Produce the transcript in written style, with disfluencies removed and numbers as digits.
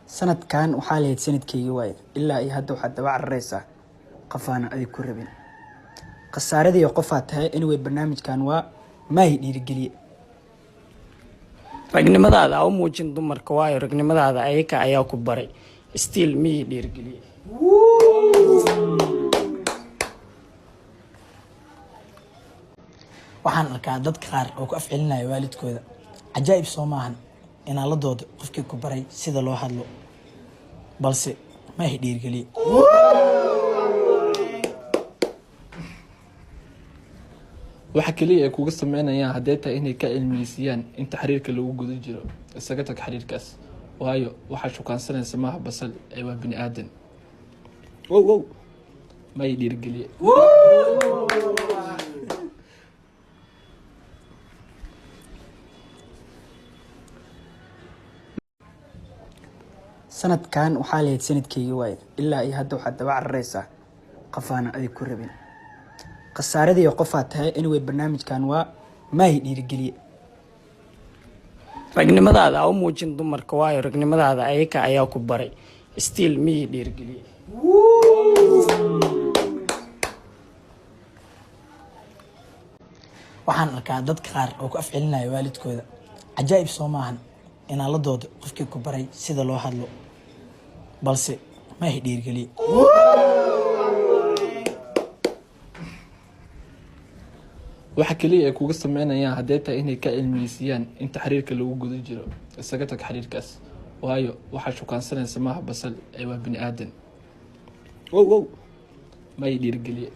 sanadkan waxaa lahayd sanadkeygii waaye ilaa iyo hadda waxaad daba cararaysaa qafaana adig ku rabin khasaaradii qofaad tahay anyway barnaamijkan waa maahi dhiirigeliye ragnimadaada u muujin dumarka waayo ragnimadaada ayaga ayaa ku baray stiil miyii dhiirigeliye waxaan arkaa dadka qaar oo ku afcelinaya waalidkooda cajaa'ib soo maahan inaan la doodo qofkii ku baray sida loo hadlo balse maahi dhiirigeliye waxa kaliya ay kuga sameynayaan hadday tahay inay ka cilmiyeysiyaan inta xiriirka lagu guda jiro isaga tag xiriirkaas waayo waxaa shukaansanaysa maaha basal ee waa bini aadan may dhiirigeliye sanadkan waxaa lahayd sanadkeygii waaye ilaa iyo hadda waxaad daba cararaysaa qafaana adig ku rabin khasaaradii qofaad tahay anyway barnaamijkan waa maahi dhiirigeliye ragnimadaada u muujin dumarka waayo ragnimadaada ayaga ayaa ku baray stiil miyii dhiirigeliye waxaan arkaa dadka qaar oo ku afcelinaya waalidkooda cajaa'ib soo maahan inaan la doodo qofkii ku baray sida loo hadlo balse maahi dhiirigeliye waxa kaliya ay kuga sameynayaan hadday tahay inay ka cilmiyeysiyaan inta xiriirka lagu guda jiro isaga tag xiriirkaas waayo waxaa shukaansanaysa maaha basal ee waa bini aadan may dhiirigeliye